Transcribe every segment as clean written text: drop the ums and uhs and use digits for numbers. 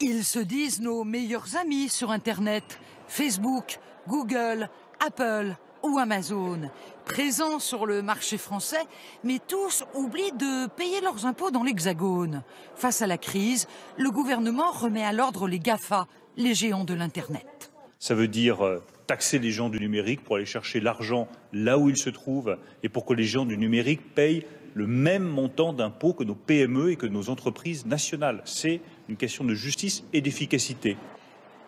Ils se disent nos meilleurs amis sur Internet. Facebook, Google, Apple ou Amazon. Présents sur le marché français, mais tous oublient de payer leurs impôts dans l'Hexagone. Face à la crise, le gouvernement remet à l'ordre les GAFA, les géants de l'Internet. Ça veut dire taxer les géants du numérique pour aller chercher l'argent là où il se trouve et pour que les géants du numérique payent le même montant d'impôts que nos PME et que nos entreprises nationales. C'est une question de justice et d'efficacité.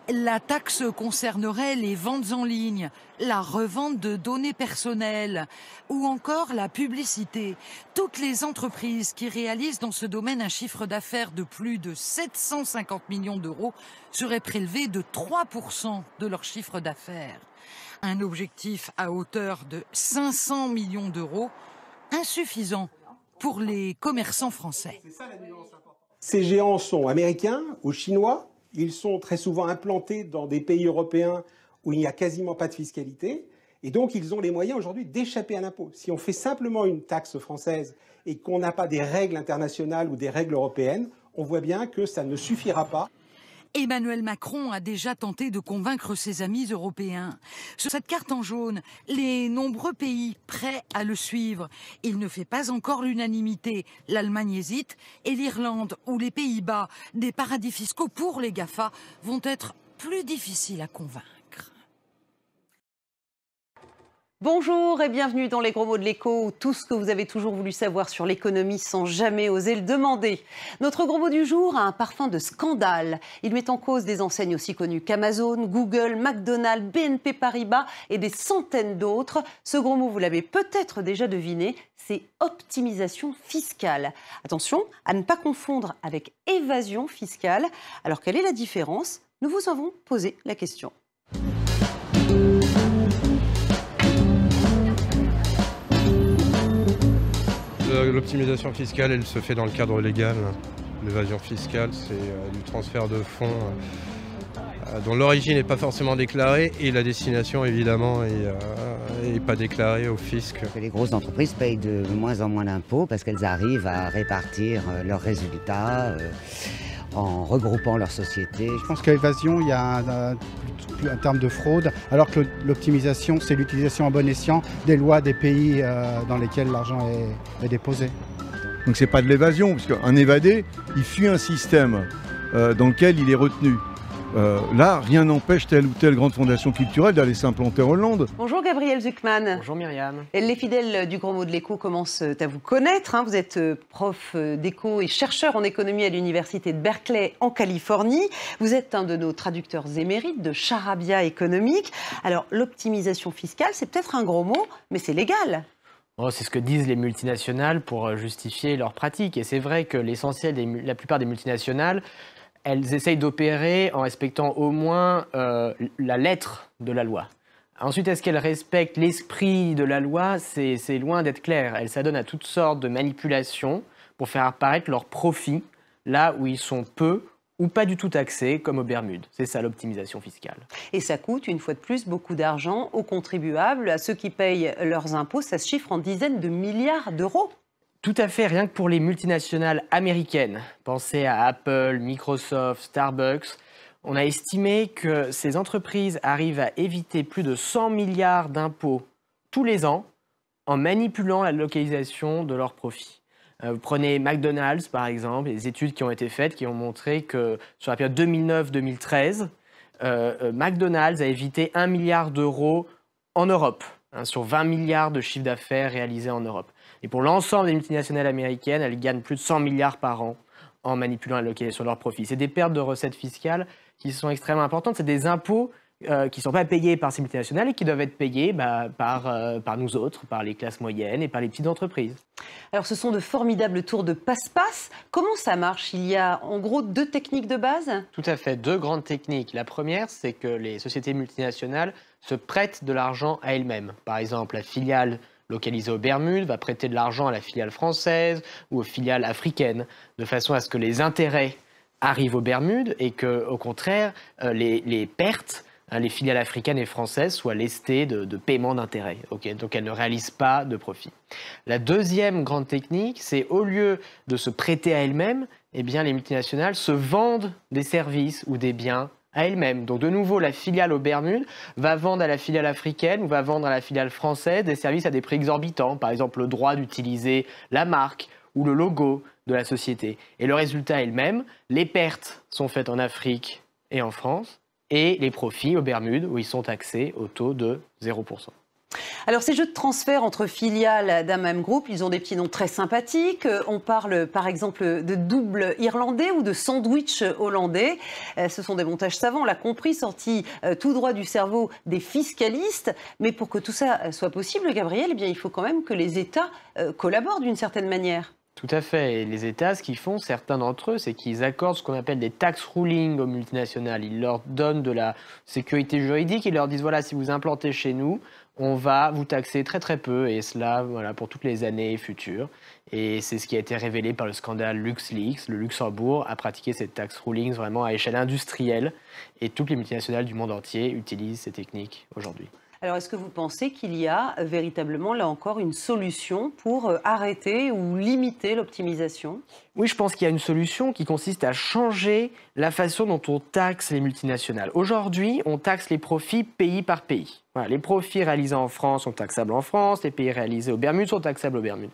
La taxe concernerait les ventes en ligne, la revente de données personnelles ou encore la publicité. Toutes les entreprises qui réalisent dans ce domaine un chiffre d'affaires de plus de 750 millions d'euros seraient prélevées de 3% de leur chiffre d'affaires. Un objectif à hauteur de 500 millions d'euros, insuffisant pour les commerçants français. Ces géants sont américains ou chinois. Ils sont très souvent implantés dans des pays européens où il n'y a quasiment pas de fiscalité. Et donc, ils ont les moyens aujourd'hui d'échapper à l'impôt. Si on fait simplement une taxe française et qu'on n'a pas des règles internationales ou des règles européennes, on voit bien que ça ne suffira pas. Emmanuel Macron a déjà tenté de convaincre ses amis européens. Sur cette carte en jaune, les nombreux pays prêts à le suivre. Il ne fait pas encore l'unanimité. L'Allemagne hésite et l'Irlande ou les Pays-Bas, des paradis fiscaux pour les GAFA, vont être plus difficiles à convaincre. Bonjour et bienvenue dans les gros mots de l'écho, où tout ce que vous avez toujours voulu savoir sur l'économie sans jamais oser le demander. Notre gros mot du jour a un parfum de scandale. Il met en cause des enseignes aussi connues qu'Amazon, Google, McDonald's, BNP Paribas et des centaines d'autres. Ce gros mot, vous l'avez peut-être déjà deviné, c'est optimisation fiscale. Attention à ne pas confondre avec évasion fiscale. Alors quelle est la différence? Nous vous avons posé la question. L'optimisation fiscale, elle se fait dans le cadre légal. L'évasion fiscale, c'est du transfert de fonds dont l'origine n'est pas forcément déclarée et la destination, évidemment, est pas déclarée au fisc. Les grosses entreprises payent de moins en moins d'impôts parce qu'elles arrivent à répartir leurs résultats en regroupant leurs sociétés. Je pense qu'à l'évasion, il y a un terme de fraude, alors que l'optimisation, c'est l'utilisation à bon escient des lois des pays dans lesquels l'argent est déposé. Donc c'est pas de l'évasion, parce qu'un évadé, il fuit un système dans lequel il est retenu. Là, rien n'empêche telle ou telle grande fondation culturelle d'aller s'implanter en Hollande. Bonjour Gabriel Zuckman. Bonjour Myriam. Les fidèles du Gros Mot de l'écho commencent à vous connaître. Vous êtes prof d'éco et chercheur en économie à l'université de Berkeley en Californie. Vous êtes un de nos traducteurs émérites de Charabia économique. Alors l'optimisation fiscale, c'est peut-être un gros mot, mais c'est légal. Oh, c'est ce que disent les multinationales pour justifier leurs pratiques. Et c'est vrai que la plupart des multinationales, elles essayent d'opérer en respectant au moins la lettre de la loi. Ensuite, est-ce qu'elles respectent l'esprit de la loi? C'est loin d'être clair. Elles s'adonnent à toutes sortes de manipulations pour faire apparaître leurs profits là où ils sont peu ou pas du tout taxés, comme aux Bermudes. C'est ça l'optimisation fiscale. Et ça coûte, une fois de plus, beaucoup d'argent aux contribuables, à ceux qui payent leurs impôts. Ça se chiffre en dizaines de milliards d'euros. Tout à fait, rien que pour les multinationales américaines. Pensez à Apple, Microsoft, Starbucks. On a estimé que ces entreprises arrivent à éviter plus de 100 milliards d'impôts tous les ans en manipulant la localisation de leurs profits. Vous prenez McDonald's, par exemple, les études qui ont été faites qui ont montré que sur la période 2009-2013, McDonald's a évité 1 milliard d'euros en Europe, sur 20 milliards de chiffre d'affaires réalisés en Europe. Et pour l'ensemble des multinationales américaines, elles gagnent plus de 100 milliards par an en manipulant la localisation de leurs profits. C'est des pertes de recettes fiscales qui sont extrêmement importantes. C'est des impôts qui ne sont pas payés par ces multinationales et qui doivent être payés par nous autres, par les classes moyennes et par les petites entreprises. Alors ce sont de formidables tours de passe-passe. Comment ça marche? Il y a en gros 2 techniques de base? Tout à fait, 2 grandes techniques. La première, c'est que les sociétés multinationales se prêtent de l'argent à elles-mêmes. Par exemple, la filiale localisée aux Bermudes va prêter de l'argent à la filiale française ou aux filiales africaines, de façon à ce que les intérêts arrivent aux Bermudes et que, au contraire, les pertes, les filiales africaines et françaises soient lestées de paiement d'intérêts. Okay, donc elles ne réalisent pas de profit. La deuxième grande technique, c'est au lieu de se prêter à elles-mêmes, eh bien, les multinationales se vendent des services ou des biens à elles-mêmes. Donc de nouveau, la filiale aux Bermudes va vendre à la filiale africaine ou va vendre à la filiale française des services à des prix exorbitants, par exemple le droit d'utiliser la marque ou le logo de la société. Et le résultat est le même, les pertes sont faites en Afrique et en France, et les profits aux Bermudes, où ils sont taxés au taux de 0%. Alors ces jeux de transfert entre filiales d'un même groupe, ils ont des petits noms très sympathiques. On parle par exemple de double irlandais ou de sandwich hollandais. Ce sont des montages savants, on l'a compris, sortis tout droit du cerveau des fiscalistes. Mais pour que tout ça soit possible, Gabriel, eh bien, il faut quand même que les États collaborent d'une certaine manière. Tout à fait. Et les États, ce qu'ils font, certains d'entre eux, c'est qu'ils accordent ce qu'on appelle des tax rulings aux multinationales. Ils leur donnent de la sécurité juridique, ils leur disent, voilà, si vous implantez chez nous, on va vous taxer très très peu, et cela voilà, pour toutes les années futures. Et c'est ce qui a été révélé par le scandale LuxLeaks. Le Luxembourg a pratiqué ces tax rulings vraiment à échelle industrielle, et toutes les multinationales du monde entier utilisent ces techniques aujourd'hui. Alors, est-ce que vous pensez qu'il y a véritablement, là encore, une solution pour arrêter ou limiter l'optimisation ? Oui, je pense qu'il y a une solution qui consiste à changer la façon dont on taxe les multinationales. Aujourd'hui, on taxe les profits pays par pays. Voilà, les profits réalisés en France sont taxables en France, les pays réalisés aux Bermudes sont taxables aux Bermudes.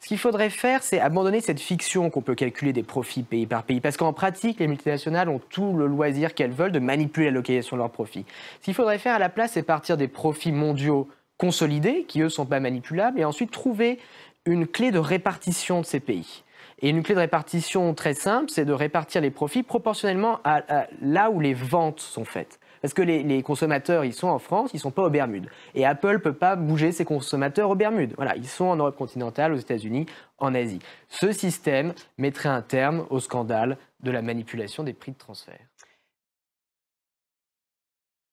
Ce qu'il faudrait faire, c'est abandonner cette fiction qu'on peut calculer des profits pays par pays, parce qu'en pratique, les multinationales ont tout le loisir qu'elles veulent de manipuler la localisation de leurs profits. Ce qu'il faudrait faire à la place, c'est partir des profits mondiaux consolidés, qui eux ne sont pas manipulables, et ensuite trouver une clé de répartition de ces pays. Et une clé de répartition très simple, c'est de répartir les profits proportionnellement à là où les ventes sont faites. Parce que les consommateurs, ils sont en France, ils ne sont pas aux Bermudes. Et Apple ne peut pas bouger ses consommateurs aux Bermudes. Voilà, ils sont en Europe continentale, aux États-Unis, en Asie. Ce système mettrait un terme au scandale de la manipulation des prix de transfert.